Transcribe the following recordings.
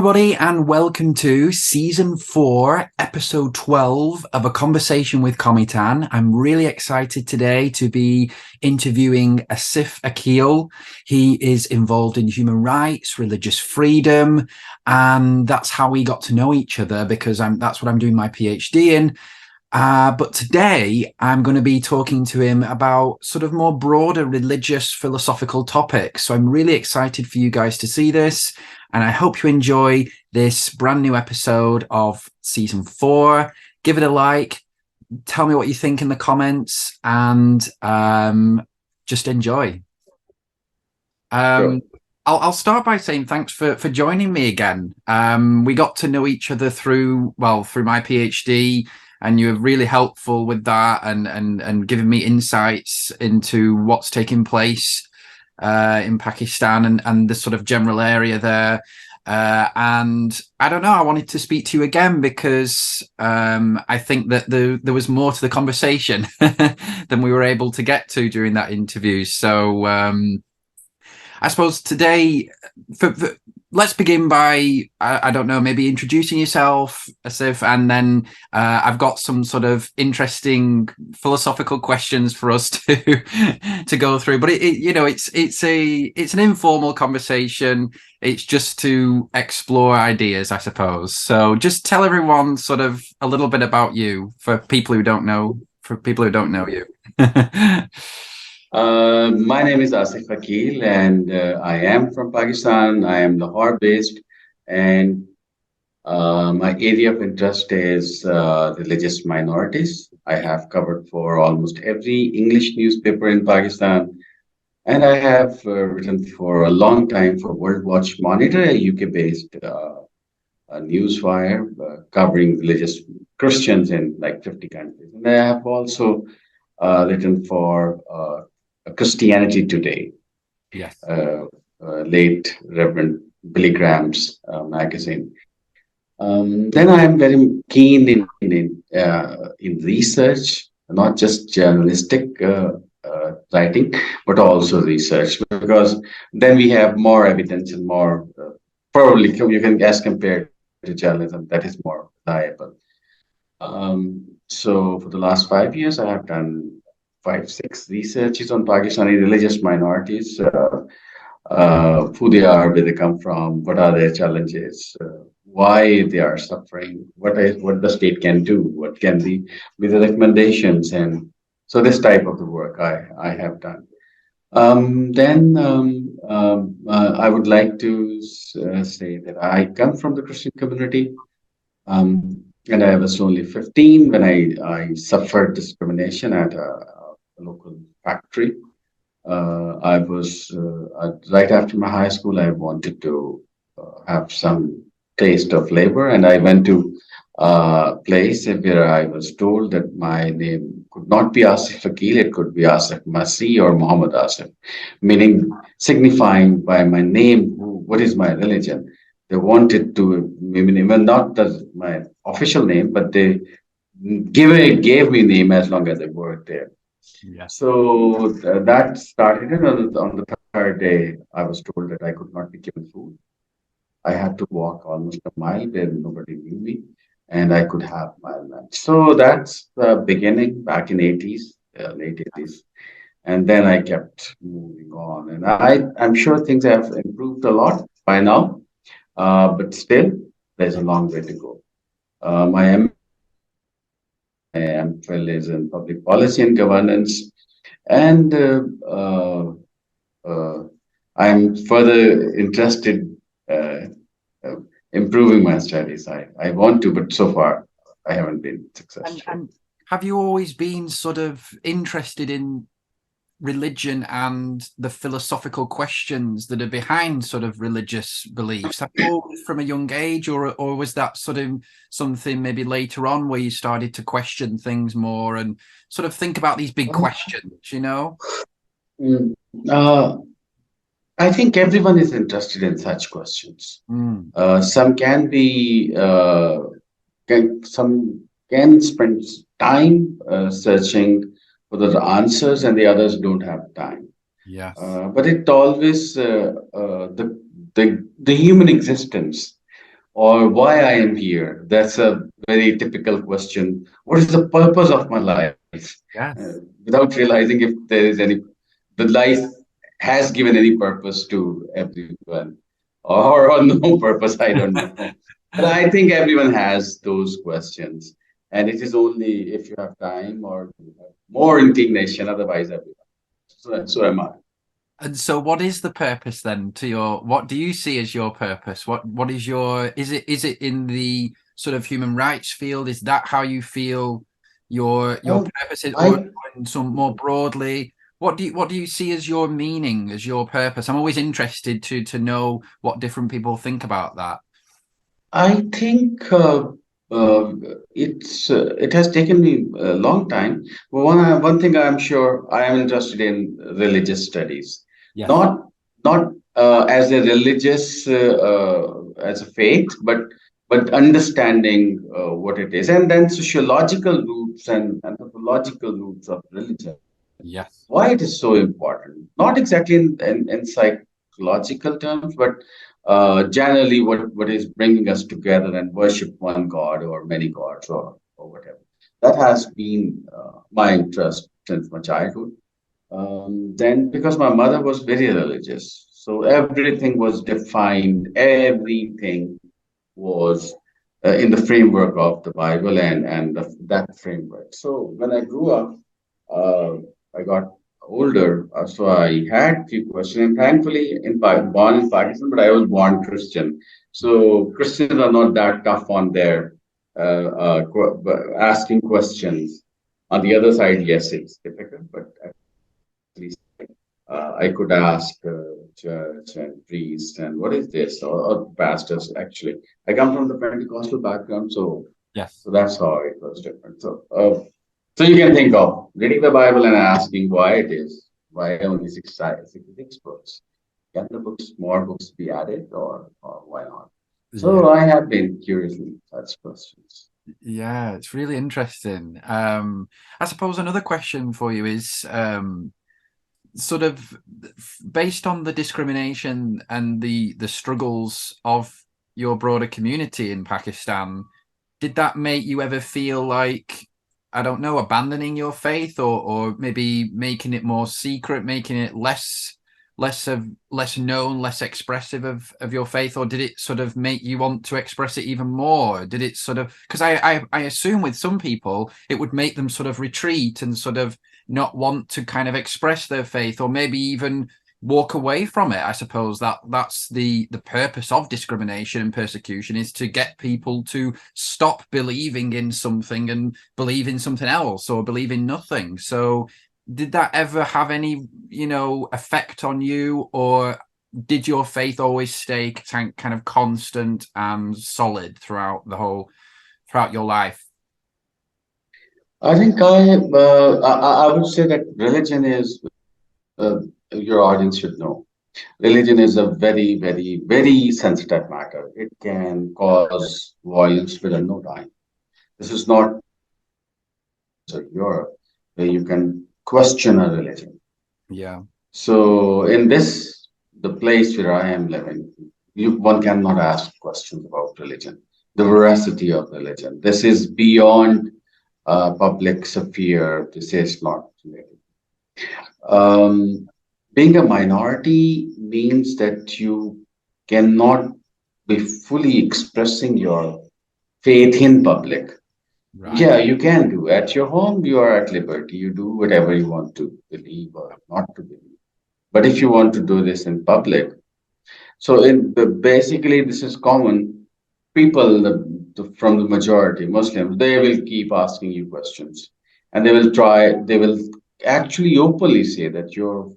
everybody, and welcome to Season 4, Episode 12 of A Conversation with Cometan. I'm really excited today to be interviewing Asif Aqeel. He is involved in human rights, religious freedom, and that's how we got to know each other because that's what I'm doing my PhD in. But today I'm going to be talking to him about sort of more broader religious philosophical topics. So I'm really excited for you guys to see this. And I hope you enjoy this brand new episode of Season 4. Give it a like. Tell me what you think in the comments and just enjoy. Sure. I'll start by saying thanks for joining me again. We got to know each other through my PhD. And you were really helpful with that and giving me insights into what's taking place in Pakistan and the sort of general area there. And I don't know, I wanted to speak to you again because I think that there was more to the conversation than we were able to get to during that interview. So I suppose today, let's begin by, I don't know, maybe introducing yourself, Asif, and then I've got some sort of interesting philosophical questions for us to go through. But it's an informal conversation. It's just to explore ideas, I suppose. So just tell everyone sort of a little bit about you for people who don't know you. My name is Asif Aqeel, and I am from Pakistan. I am Lahore based, and my area of interest is religious minorities. I have covered for almost every English newspaper in Pakistan, and I have written for a long time for World Watch Monitor, a UK-based newswire covering religious Christians in like 50 countries. And I have also written for Christianity Today, Yes. late Reverend Billy Graham's magazine. Then I am very keen in research, not just journalistic writing, but also research, because then we have more evidence and more probably you can as compared to journalism that is more reliable. So for the last 5 years, I have done 5, 6 researches on Pakistani religious minorities, who they are, where they come from, what are their challenges, why they are suffering, what the state can do, what can be the recommendations, and so this type of the work I have done. I would like to say that I come from the Christian community. And I was only 15 when I suffered discrimination at a local factory. I was right after my high school, I wanted to have some taste of labor, and I went to a place where I was told that my name could not be Asif Aqeel, it could be Asif Masih or Muhammad Asif, meaning signifying by my name what is my religion. They wanted to, even not my official name, but they gave me name as long as I worked there. Yeah. So that started, and on the third day, I was told that I could not be given food. I had to walk almost a mile where nobody knew me, and I could have my lunch. So that's the beginning back in 80s, late 80s. And then I kept moving on. And I'm sure things have improved a lot by now. But still, there's a long way to go. My MPhil is in public policy and governance, and I'm further interested improving my studies. I want to, but so far I haven't been successful. And have you always been sort of interested in religion and the philosophical questions that are behind sort of religious beliefs? Have you always from a young age, or was that sort of something maybe later on where you started to question things more and sort of think about these big questions, you know? I think everyone is interested in such questions. Some can be, some can spend time searching for the answers, and the others don't have time. Yes. But it always the human existence or why I am here. That's a very typical question. What is the purpose of my life? Yes. Without realizing if there is any, the life has given any purpose to everyone, or no purpose, I don't know. But I think everyone has those questions. And it is only if you have time or you have more indignation, otherwise, everyone. So am I. And so what is the purpose then to your, what do you see as your purpose? What is your, is it in the sort of human rights field? Is that how you feel your Well, purpose is, or I in some more broadly, what do you see as your meaning, as your purpose? I'm always interested to know what different people think about that. I think uh, it has taken me a long time. But one thing I'm sure I am interested in religious studies, Yes. not as a religious as a faith, but understanding what it is, and then sociological roots and anthropological roots of religion. Yes. Why it is so important? Not exactly in psychological terms, but generally what is bringing us together and worship one God or many gods or whatever. That has been my interest since my childhood. Then, because my mother was very religious, so everything was defined, everything was in the framework of the Bible and that framework. So when I grew up, uh, I got older, so I had few questions. And thankfully, born in Pakistan, but I was born Christian. So Christians are not that tough on their asking questions. On the other side, yes, it's difficult, but at least I could ask church and priest and what is this or pastors. Actually, I come from the Pentecostal background, so Yes. that's how it was different. So you can think of reading the Bible and asking why it is, why only 66 books. Can the books, more books be added or why not? Yeah. So I have been curiously such questions. Yeah, it's really interesting. I suppose another question for you is sort of based on the discrimination and the struggles of your broader community in Pakistan, did that make you ever feel like, I don't know, abandoning your faith, or maybe making it more secret, making it less known, less expressive of your faith? Or did it sort of make you want to express it even more? Did it sort of, because I assume with some people it would make them sort of retreat and sort of not want to kind of express their faith, or maybe even walk away from it. I suppose that's the purpose of discrimination and persecution, is to get people to stop believing in something and believe in something else, or believe in nothing. So did that ever have any, effect on you, or did your faith always stay kind of constant and solid throughout your life? I think I would say that religion is your audience should know. Religion is a very, very, very sensitive matter. It can cause violence within no time. This is not Europe where you can question a religion. Yeah. So in this, the place where I am living, one cannot ask questions about religion, the veracity of religion. This is beyond public sphere. This is not related. Um, Being a minority means that you cannot be fully expressing your faith in public. Right. Yeah, you can do. At your home, you are at liberty. You do whatever you want to believe or not to believe. But if you want to do this in public, so basically this is common. People from the majority Muslims, they will keep asking you questions, and they will actually openly say that your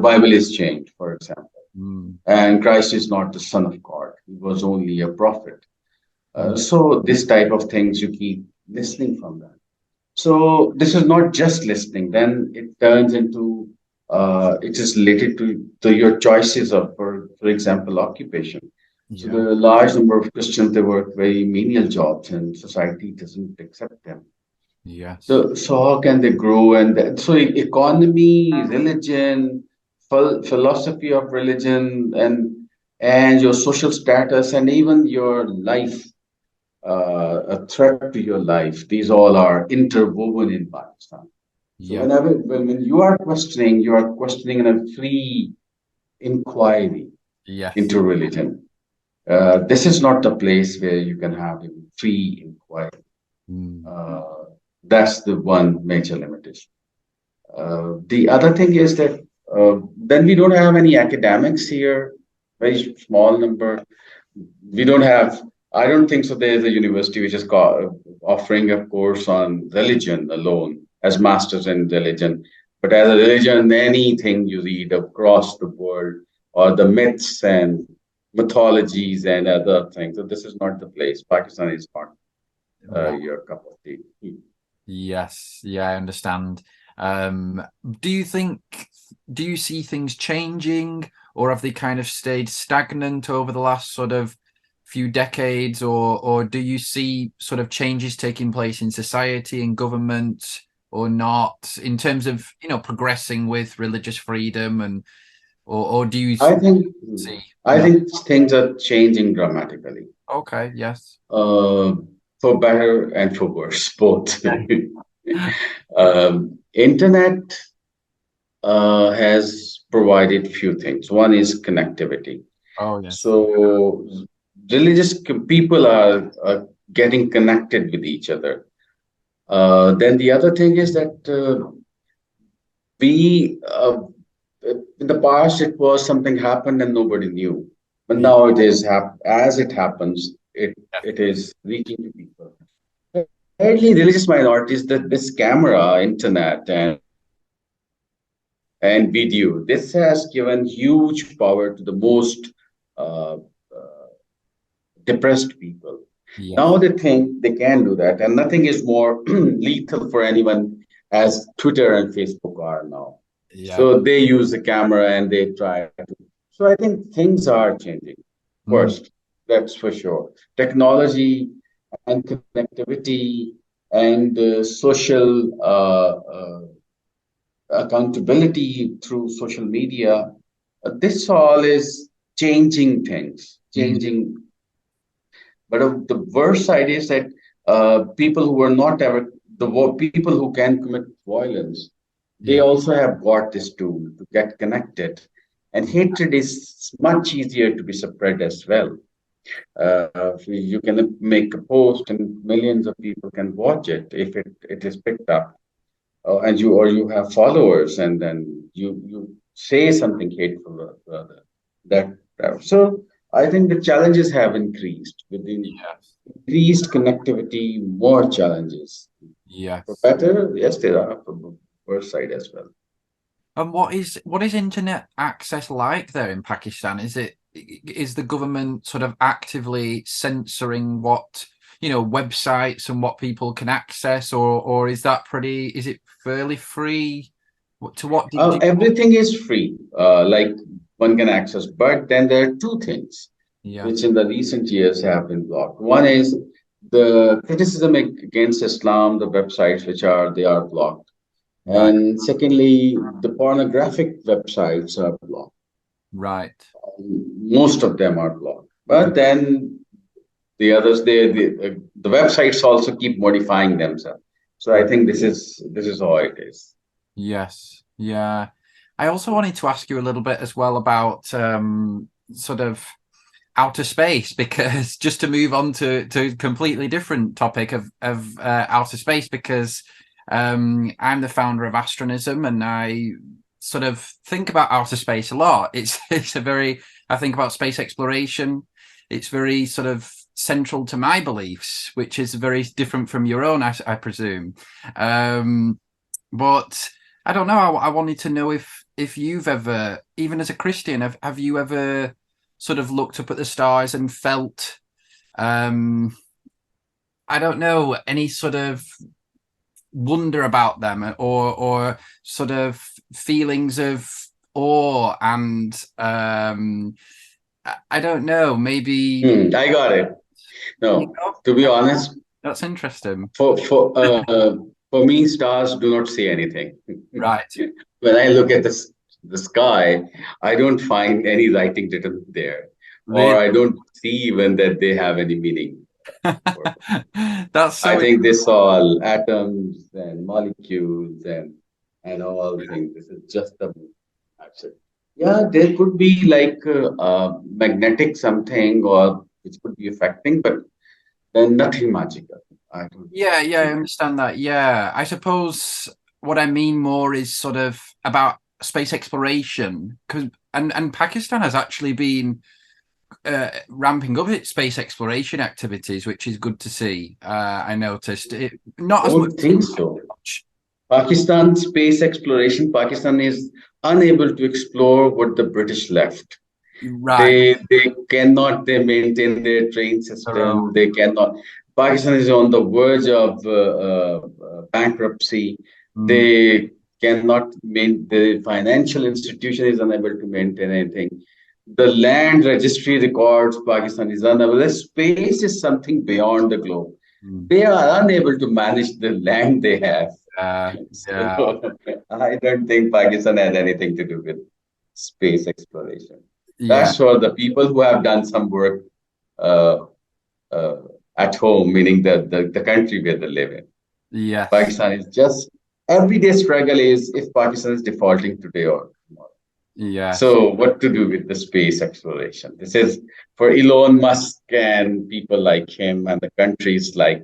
Bible is changed, for example, Mm. and Christ is not the Son of God. He was only a prophet. Mm. So this type of things you keep listening from them. So this is not just listening. Then it turns into it is related to your choices of, for example, occupation. So Yeah. the large number of Christians, they work very menial jobs, and society doesn't accept them. Yes. So how can they grow? And so economy, religion, philosophy of religion, and and your social status, and even your life, a threat to your life. These all are interwoven in Pakistan. So Yeah. when you are questioning in a free inquiry Yes. into religion. This is not the place where you can have a free inquiry. Mm. Uh, that's the one major limitation. The other thing is that then we don't have any academics here, very small number. We don't have, I don't think so. There's a university which is offering a course on religion alone as masters in religion. But as a religion, anything you read across the world or the myths and mythologies and other things. So this is not the place. Pakistan is not Right. your cup of tea. Yes. Yeah, I understand. Um, do you think, do you see things changing, or have they kind of stayed stagnant over the last sort of few decades, or do you see sort of changes taking place in society and government or not, in terms of, progressing with religious freedom, and or do you I think see I no? think things are changing dramatically, Okay, yes. uh, for better and for worse, both. Yeah. Internet has provided few things. One is connectivity. Oh, yes. So people are getting connected with each other. Then the other thing is that we in the past it was something happened and nobody knew, but Yeah. now it is as it happens, it is reaching to people. Thirdly, religious minorities, that this camera, internet, and video, this has given huge power to the most uh, uh, depressed people. Now Yes. they think they can do that, and nothing is more lethal for anyone as Twitter and Facebook are now. Yeah. So they use the camera and they try to. So I think things are changing. Mm. First, that's for sure. Technology and connectivity and social accountability through social media. This all is changing things, Mm. changing. But the worst side is that people who are not ever people who can commit violence, they Yeah. also have got this tool to get connected, and hatred is much easier to be spread as well. You can make a post and millions of people can watch it if it is picked up, and you have followers, and then you say something hateful or other. That so I think the challenges have increased with the Yes. increased connectivity, more challenges. For Yes. better, yes, there are for the worse side as well. And what is internet access like there in Pakistan? Is the government sort of actively censoring what, websites and what people can access, or is it fairly free? To what did you? Everything is free, like one can access, but then there are two things Yeah. which in the recent years have been blocked. One is the criticism against Islam, the websites which they are blocked. Right. And secondly, the pornographic websites are blocked. Right. Most of them are blocked. But then the others, the websites also keep modifying themselves. So I think this is how it is. Yes. Yeah. I also wanted to ask you a little bit as well about sort of outer space, because just to move on to a completely different topic of outer space, because I'm the founder of Astronism, and I sort of think about outer space a lot. It's a very, I think about space exploration. It's very sort of central to my beliefs, which is very different from your own, I presume. But I don't know. I wanted to know if you've ever, even as a Christian, have you ever sort of looked up at the stars and felt, um, I don't know, any sort of wonder about them, or sort of feelings of awe, and I don't know, maybe, I got it. you No, know, to be honest, that's interesting. for me, stars do not say anything. Right. When I look at the sky, I don't find any writing written there. or Really? I don't see even that they have any meaning. That's I so think this all atoms and molecules and all things. This is just a actually. Yeah, there could be like magnetic something or which could be affecting, but then nothing magical. I don't Yeah, yeah, I think. understand that. Yeah, I suppose what I mean more is sort of about space exploration, because and Pakistan has actually been ramping up its space exploration activities, which is good to see. I noticed it not as much. Don't think so. Pakistan space exploration, Pakistan is unable to explore what the British left. Right, They cannot they maintain their train their own. system. They cannot. Pakistan is on the verge of bankruptcy. Mm, They cannot main the financial institution is unable to maintain anything. The land registry records Pakistan is unable. The space is something beyond the globe. mm. They are unable to manage the land they have. Yeah, So I don't think Pakistan has anything to do with space exploration. yeah, That's for the people who have done some work uh, uh, at home, meaning the country where they live in. yes, Pakistan is just everyday struggle is if Pakistan is defaulting today or tomorrow. yes, So what to do with the space exploration? This is for Elon Musk and people like him and the countries like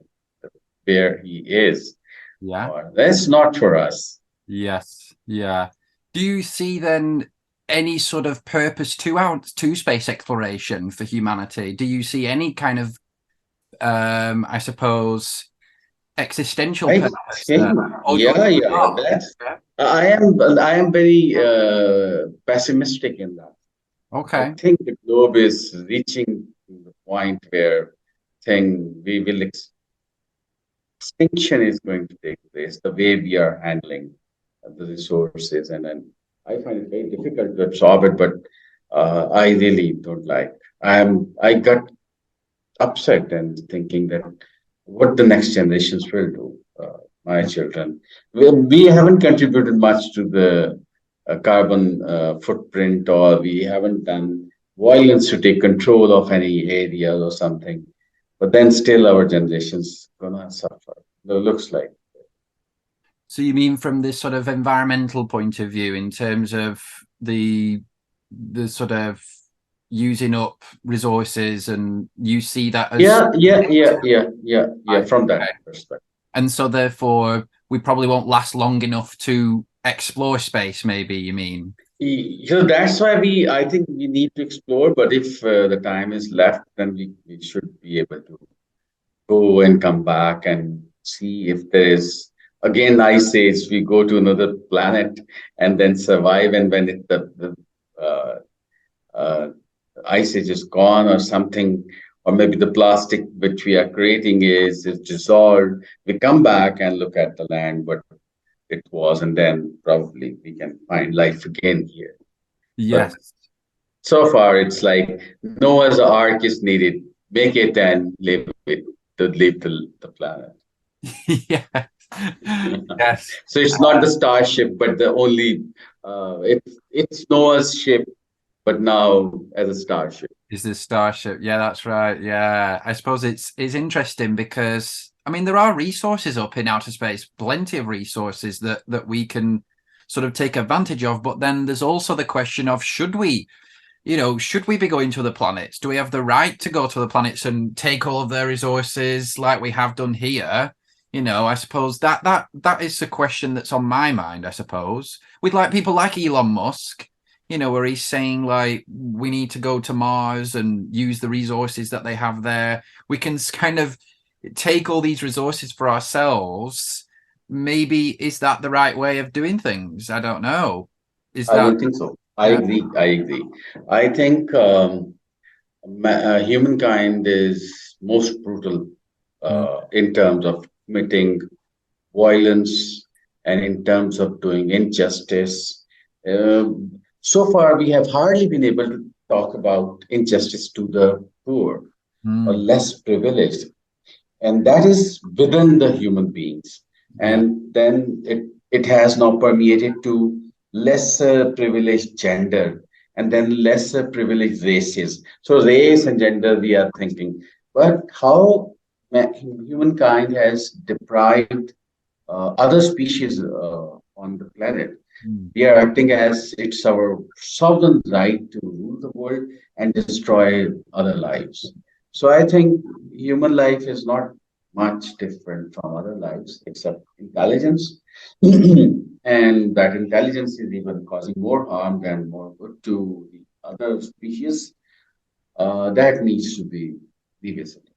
where he is. yeah. Or that's not for us. Yes, yeah. Do you see then any sort of purpose to space exploration for humanity? Do you see any kind of I suppose existential I purpose there? think, Or do yeah, you yeah, yeah. not? That's Yeah. I am very pessimistic in that. I Okay. think the globe is reaching to the point where thing we will extinction is going to take place. The way we are handling the resources, and then I find it very difficult to absorb it. But I really don't like. I got upset and thinking that what the next generations will do. My children, we haven't contributed much to the carbon footprint, or we haven't done violence to take control of any area or something. But then still, our generations gonna suffer. It looks like. So you mean from this sort of environmental point of view, in terms of the sort of using up resources, and you see that as Yeah. right, From that okay. perspective. And so therefore we probably won't last long enough to explore space, maybe you mean. So that's why I think we need to explore. But if the time is left, then we should be able to go and come back and see if there is again ice age. We go to another planet and then survive. And when the uh, ice age is gone or something, or maybe the plastic which we are creating is dissolved, we come back and look at the land, what it was, and then probably we can find life again here. But Yes. so far, it's like Noah's Ark is needed. Make it and live it to leave the planet. Yes. Yes. So it's not the starship, but the only it's Noah's ship, but now as a starship. Is the Starship. Yeah, that's right. Yeah. I suppose it's interesting because I mean there are resources up in outer space, plenty of resources that we can sort of take advantage of. But then there's also the question of should we be going to the planets? Do we have the right to go to the planets and take all of their resources like we have done here? I suppose that is the question that's on my mind, I suppose. With like people like Elon Musk, where he's saying like we need to go to Mars and use the resources that they have there. We can kind of take all these resources for ourselves. Maybe is that the right way of doing things? I don't know. Is I that don't think so. I yeah? agree. I agree. I think humankind is most brutal Mm, in terms of committing violence and in terms of doing injustice. So far, we have hardly been able to talk about injustice to the poor or mm, less privileged, and that is within the human beings. yeah. And then it has now permeated to lesser privileged gender, and then lesser privileged races. So race and gender we are thinking, but how humankind has deprived other species on the planet. Mm. We are acting as it's our sovereign right to rule the world and destroy other lives. So I think human life is not much different from other lives except intelligence. And that intelligence is even causing more harm than more good to the other species. That needs to be revisited.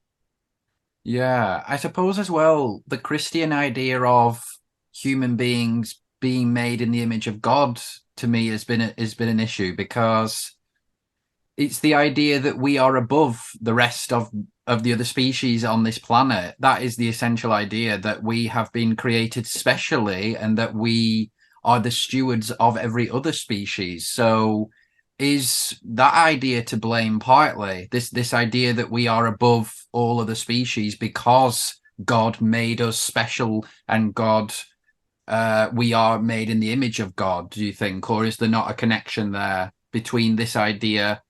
Yeah, I suppose as well, the Christian idea of human beings being made in the image of God to me has been an issue, because it's the idea that we are above the rest of the other species on this planet. That is the essential idea, that we have been created specially and that we are the stewards of every other species. So is that idea to blame partly? This idea that we are above all other species because God made us special, and God, we are made in the image of God, do you think? Or is there not a connection there between this idea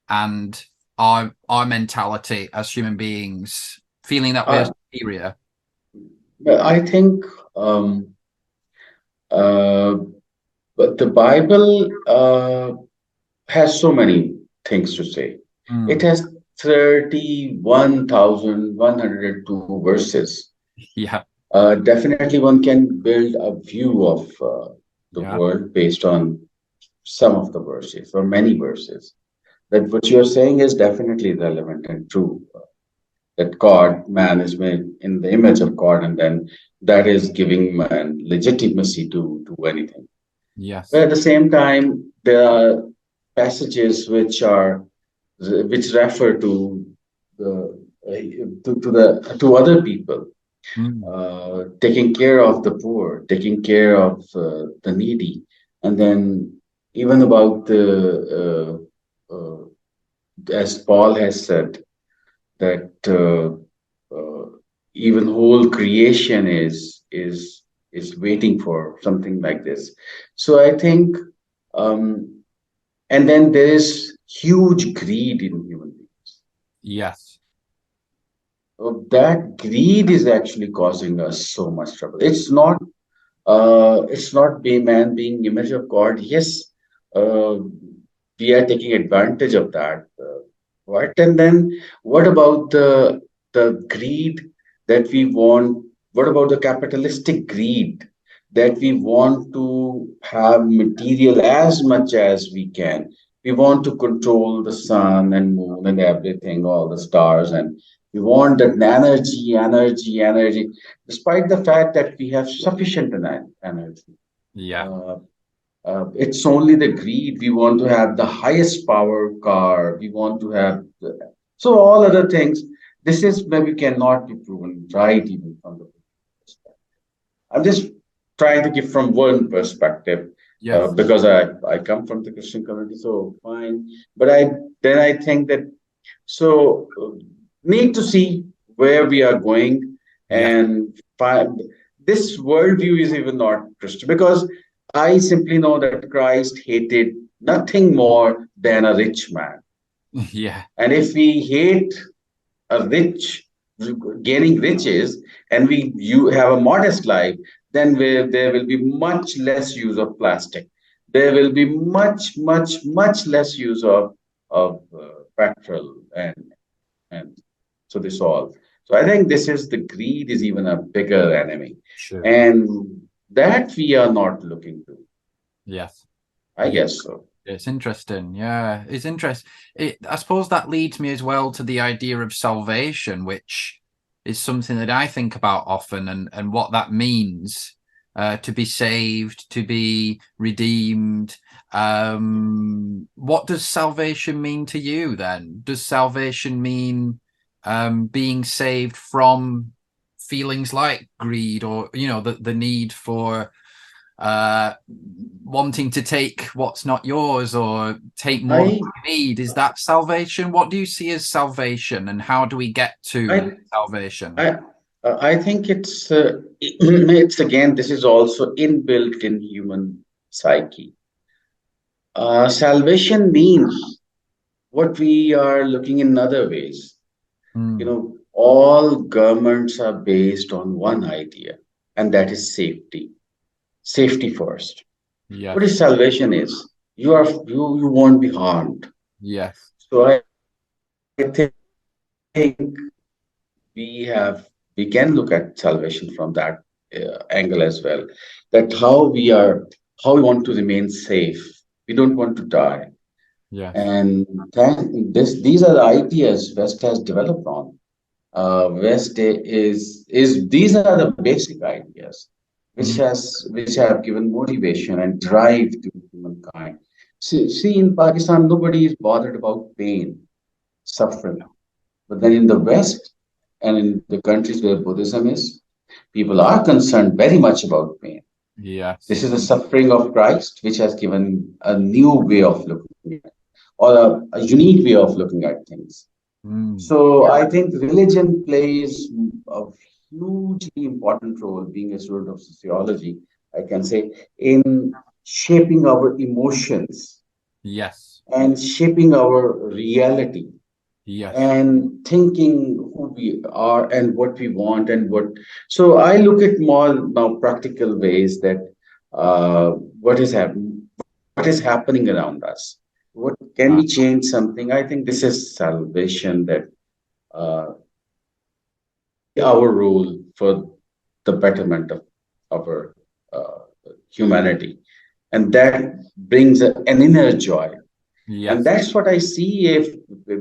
and our mentality as human beings, feeling that we're I, superior? I think uh, but the Bible has so many things to say. It Mm. has 31,102 verses. Yeah, Definitely, one can build a view of the yeah, world based on some of the verses or many verses. That what you are saying is definitely relevant and true. That God, man is made in the image of God, and then that is giving man legitimacy to do anything. But yes, at the same time, there are passages which refer to the to other people, mm, taking care of the poor, taking care of the needy, and then even about as Paul has said, that uh, even whole creation is waiting for something like this. So I think, um, and then there is huge greed in human beings. yes, That greed is actually causing us so much trouble. It's not being man being image of God. Yes, uh, we are taking advantage of that. What and then what about the greed that we want? What about the capitalistic greed that we want to have material as much as we can? We want to control the sun and moon and everything, all the stars, and we want that energy, despite the fact that we have sufficient energy. yeah, Uh, it's only the greed. We want to have the highest power car. We want to have so all other things. This is maybe cannot be proven right even from the perspective. I'm just trying to give from one perspective yes, because I come from the Christian community, so fine. But I think that so need to see where we are going yes, and find this worldview is even not Christian because I simply know that Christ hated nothing more than a rich man. yeah, And if we hate a rich, gaining riches, and you have a modest life, then there will be much less use of plastic. There will be much less use of petrol and so this all. So I think this is the greed is even a bigger enemy, sure, and that we are not looking to. yes, I yeah. guess so. It's interesting. Yeah, it's interesting. I suppose that leads me as well to the idea of salvation, which is something that I think about often, and what that means, to be saved, to be redeemed. What does salvation mean to you then? Does salvation mean being saved from feelings like greed, or the need for uh wanting to take what's not yours, or take more than I you need? Is that salvation? What do you see as salvation, and how do we get to I salvation? I I think it's again this is also inbuilt in human psyche. Salvation means what we are looking in other ways. You Mm. know, all governments are based on one idea, and that is safety. Safety first. What is Yes. salvation is? You won't be harmed. Yes. So I think we have we can look at salvation from that angle as well. That how we want to remain safe. We don't want to die. Yes. And these are the ideas West has developed on. West is these are the basic ideas Mm. which have given motivation and drive to humankind. See, in Pakistan, nobody is bothered about pain, suffering. But then in the West and in the countries where Buddhism is, people are concerned very much about pain. This Yes. is the suffering of Christ, which has given a new way of looking at, or a unique way of looking at things. Mm. So I think religion plays a hugely important role, being a student of sociology, I can say, in shaping our emotions Yes. and shaping our reality Yes. and thinking who we are and what we want and what. So I look at more now practical ways that uh, what is happening, what is happening around us. What can Uh, we change something? I think this is salvation that uh, our role for the betterment of our humanity. And that brings an inner joy. And yes. that's what I see if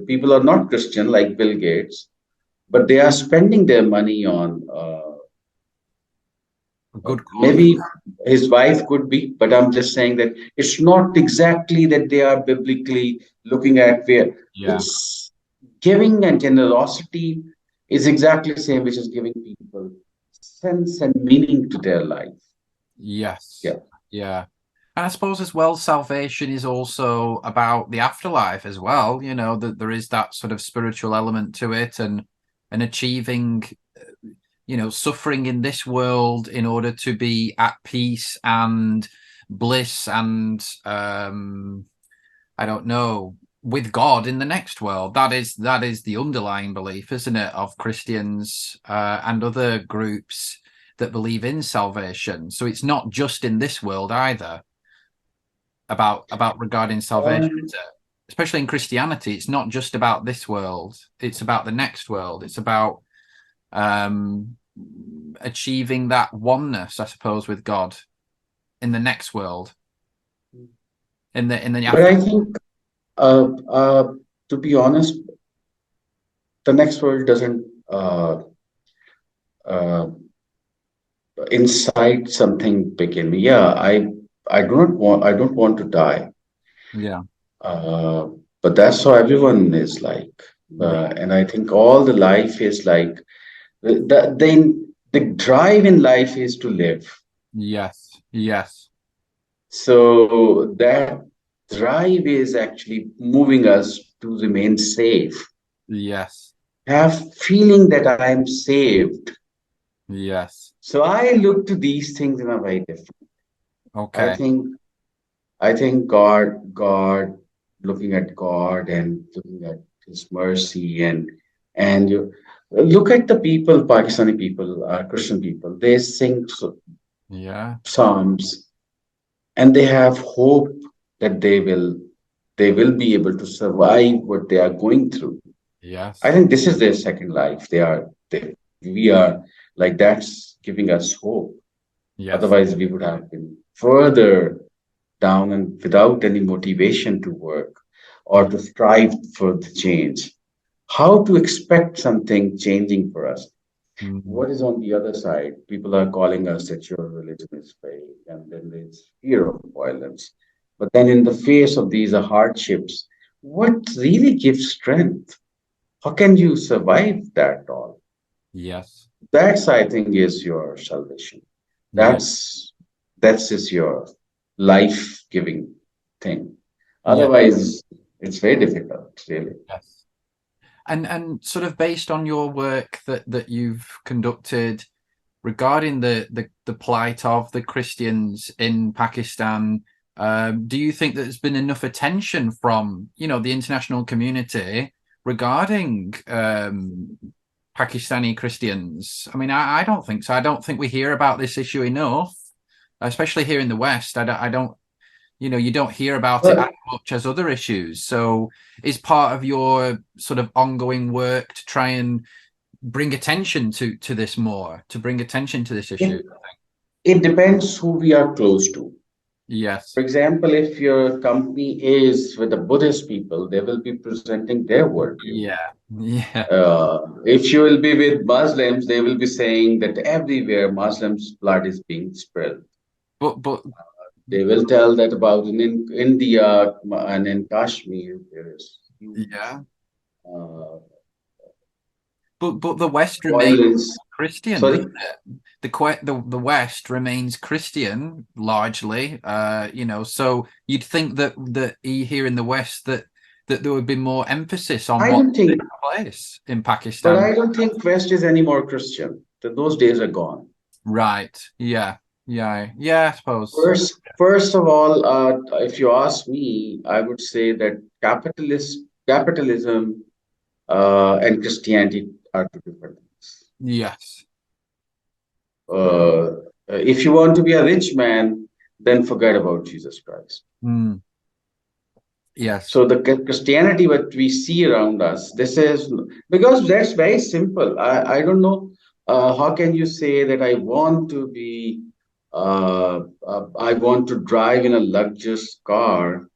people are not Christian, like Bill Gates, but they are spending their money on A good cause. maybe his wife could be, but I'm just saying that it's not exactly that they are biblically looking at where Yeah. it's giving and generosity is exactly the same, which is giving people sense and meaning to their life. Yes. Yeah. Yeah. And I suppose as well, salvation is also about the afterlife as well. You know, that there is that sort of spiritual element to it, and achieving, suffering in this world in order to be at peace and bliss and I don't know, with God in the next world. That is the underlying belief, isn't it, of Christians and other groups that believe in salvation. So it's not just in this world either about regarding salvation, Um, is it? Especially in Christianity, it's not just about this world, it's about the next world. It's about um achieving that oneness, I suppose, with God in the next world, in the but after. I think, uh, uh, to be honest, the next world doesn't uh, incite something big in me. Yeah, I don't want to die. Yeah. Uh, but that's how everyone is like. Yeah. And I think all the life is like the drive in life is to live. Yes. Yes. So that drive is actually moving us to remain safe. Yes. Have feeling that I am saved. Yes. So I look to these things in a way different. I Okay. think I think God, looking at God and looking at His mercy and you look at the people, Pakistani people, Christian people. They sing Yeah. psalms and they have hope that they will be able to survive what they are going through. I Yes. think this is their second life. We are like that's giving us hope. Yes. Otherwise, we would have been further down and without any motivation to work or Yeah. to strive for the change. How to expect something changing for us? Mm. What is on the other side? People are calling us that your religion is fake, and then there's fear of violence. But then, in the face of these hardships, what really gives strength? How can you survive that all? Yes. That's, I think, is your salvation. Yeah. That's is your life-giving thing. Yeah. Otherwise, it's very difficult, really. Yes. And sort of based on your work that you've conducted regarding the plight of the Christians in Pakistan, Do you think that there's been enough attention from, the international community regarding Pakistani Christians? I mean, I don't think so. I don't think we hear about this issue enough, especially here in the West. I don't, you don't hear about it as Well, much as other issues. So is part of your sort of ongoing work to try and bring attention to this more, to bring attention to this issue? it, it depends who we are close to. For Yes. example, if your company is with the Buddhist people, they will be presenting their worldview. Yeah. Yeah. If you will be with Muslims, they will be saying that everywhere Muslims' blood is being spilled. But They will tell that about in India and in Kashmir, there is huge yeah. uh, But the West remains violence. Christian, Sorry? doesn't it? The West remains Christian largely. So you'd think that here in the West that there would be more emphasis on I what don't think, takes place in but Pakistan. I don't think West is any more Christian. Those days are gone. Right. Yeah. Yeah. Yeah, I suppose so. First of all, if you ask me, I would say that capitalism and Christianity are two different things. Yes. If you want to be a rich man, then forget about Jesus Christ. Mm, yes. So the Christianity what we see around us, this is because that's very simple. I don't know how can you say that I want to drive in a luxurious car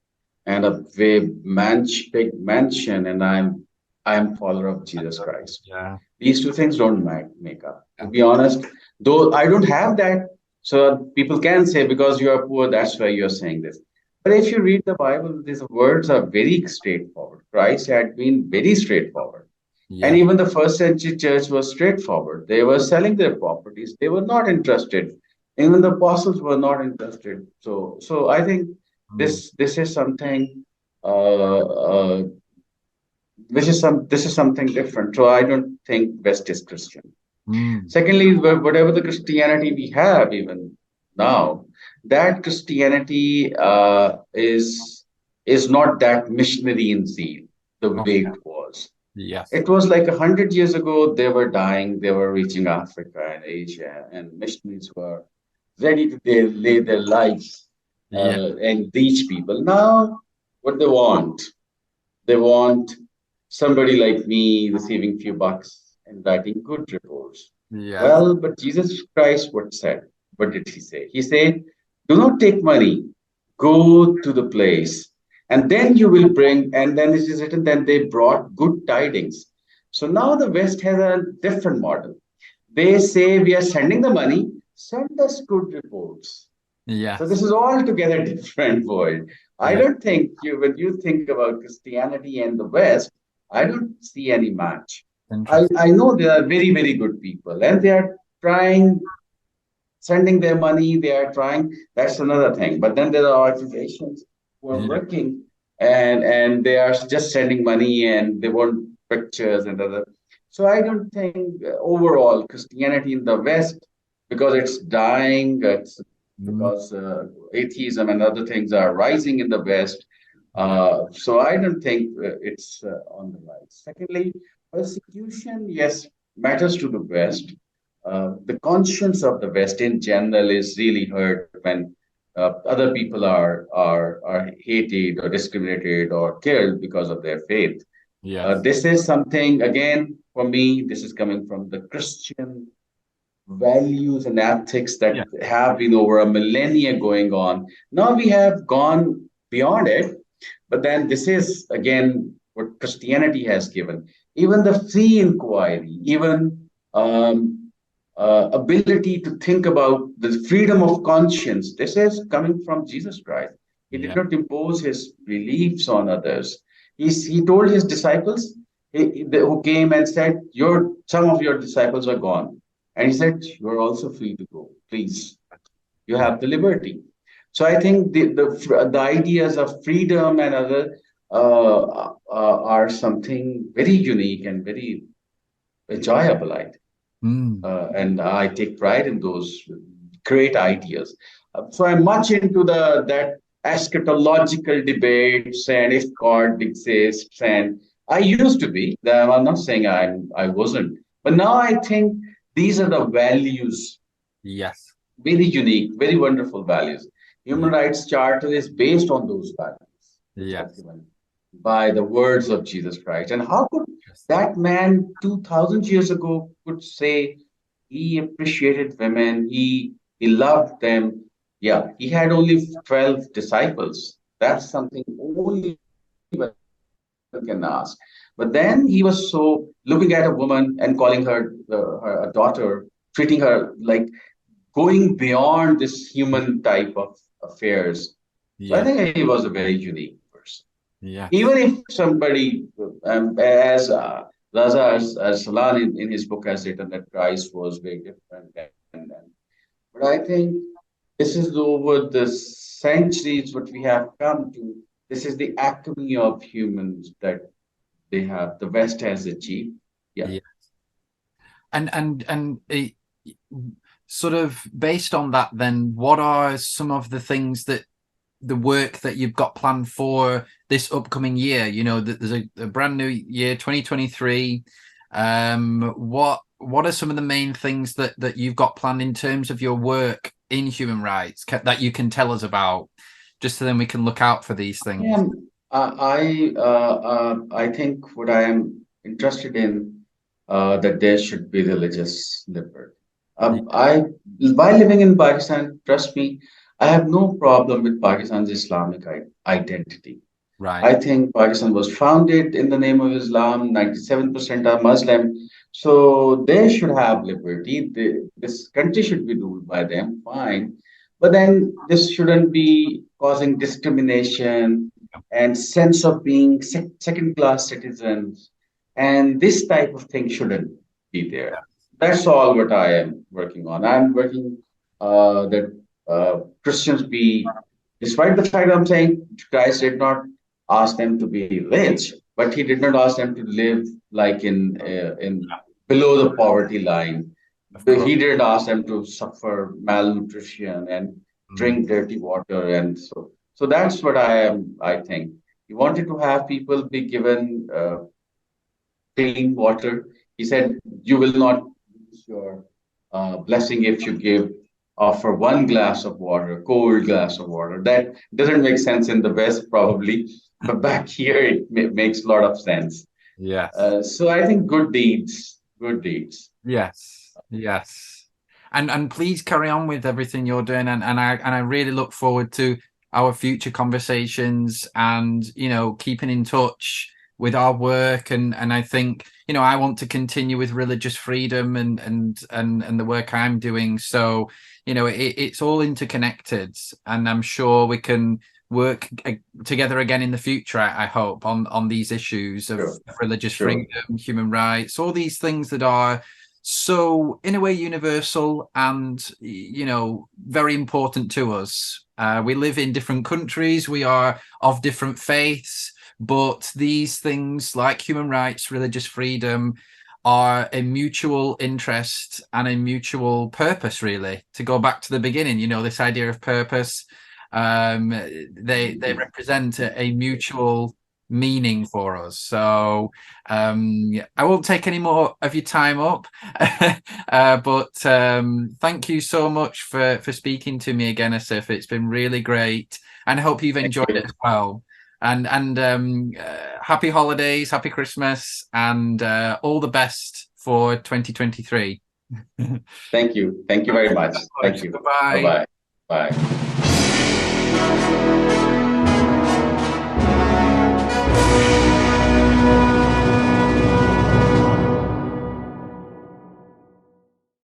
and a big mansion, and I'm follower of Jesus Christ. Yeah. These two things don't make up. To Yeah. be honest, though I don't have that, so people can say because you are poor, that's why you're saying this. But if you read the Bible, these words are very straightforward. Christ had been very straightforward. And Yeah. even the first century church was straightforward. They were selling their properties. They were not interested. Even the apostles were not interested. So I think Mm, this is something uh, uh, this is something different. So I don't think West is Christian. mm, Secondly, whatever the Christianity we have even now, that Christianity is not that missionary in zeal the way okay. it was. Yes. It was like 100 years ago. They were dying. They were reaching Africa and Asia, and missionaries were ready to lay their lives Yeah. and reach people. Now, what they want somebody like me receiving few bucks and writing good reports. Yes. Well, but Jesus Christ what said? What did he say? He said, do not take money, go to the place, and then you will bring, and then it is written, then they brought good tidings. So now the West has a different model. They say we are sending the money, send us good reports. So this Yes. is altogether different world. I Yeah. don't think when you think about Christianity and the West, I don't see any match. Interesting. I know they are very, very good people and they are trying, sending their money, they are trying, that's another thing. But then there are organizations who are Yeah. working and they are just sending money and they want pictures and other. So I don't think overall Christianity in the West, because it's dying, it's Mm, because atheism and other things are rising in the West. yeah. So I don't think it's on the rise. Secondly, persecution, yes, matters to the West. The conscience of the West in general is really hurt when other people are hated or discriminated or killed because of their faith. Yes. This is something, again, for me, this is coming from the Christian values and ethics that Yeah. have been over a millennia going on. Now we have gone beyond it, but then this is again what Christianity has given. Even the free inquiry, even ability to think about the freedom of conscience. This is coming from Jesus Christ. He did Yeah. not impose his beliefs on others. He told his disciples who came and said, some of your disciples are gone. And he said, you're also free to go. Please, you Yeah. have the liberty. So I think the ideas of freedom and other are something very unique and very enjoyable, I think. Mm, And I take pride in those great ideas. So I'm much into the that eschatological debates and if God exists. And I used to be. I'm not saying I wasn't, but now I think these are the values, Yes. very unique, very wonderful values. Human Yeah. rights charter is based on those values, which are Yes. given by the words of Jesus Christ. And how could Interesting. that man 2000 years ago could say he appreciated women, he loved them. Yeah, he had only 12 disciples. That's something only one can ask. But then he was so looking at a woman and calling her a daughter, treating her like going beyond this human type of affairs. So I Yeah. think he was a very unique person. Yes. Even if somebody, as Raza Salan in his book has written that Christ was very different, but I think this is over the centuries what we have come to. This is the acme of humans that the West has achieved. Yeah. Yeah. And sort of based on that, then what are some of the things that the work that you've got planned for this upcoming year? You know, that there's a brand new year, 2023. What are some of the main things that you've got planned in terms of your work in human rights that you can tell us about, just so then we can look out for these things? Yeah, I think what I am interested in that there should be religious liberty. Yeah. I While living in Pakistan, trust me, I have no problem with Pakistan's Islamic identity. Right. I think Pakistan was founded in the name of Islam. 97% are Muslim, so they should have liberty. This country should be ruled by them, fine. But then this shouldn't be causing discrimination and sense of being second-class citizens. And this type of thing shouldn't be there. That's all what I am working on. I'm working that Christians be, despite the fact I'm saying Christ did not ask them to be rich, but he did not ask them to live like in below the poverty line. Of But course. he didn't ask them to suffer malnutrition and Mm. drink dirty water, and so that's what I am. I think he wanted to have people be given clean water. He said, "You will not lose your blessing if you give offer one glass of water, cold glass of water." That doesn't make sense in the West, probably, but back here it makes a lot of sense. Yes. So I think good deeds, good deeds. Yes. Yes. And please carry on with everything you're doing, and I really look forward to our future conversations and, you know, keeping in touch with our work. And I think, you know, I want to continue with religious freedom and the work I'm doing. So, you know, it's all interconnected, and I'm sure we can work together again in the future, I hope, on these issues of Sure, religious sure. freedom, human rights, all these things that are so in a way universal and, you know, very important to us. We live in different countries, we are of different faiths, but these things like human rights, religious freedom, are a mutual interest and a mutual purpose, really. To go back to the beginning, you know, this idea of purpose, they represent a mutual meaning for us. So I won't take any more of your time up, but thank you so much for speaking to me again, Asif. It's been really great, and I hope you've Thank enjoyed it you. as well. And happy holidays, happy Christmas, and all the best for 2023. Thank you. Thank you very much. Thank you. Bye-bye. Bye-bye. Bye.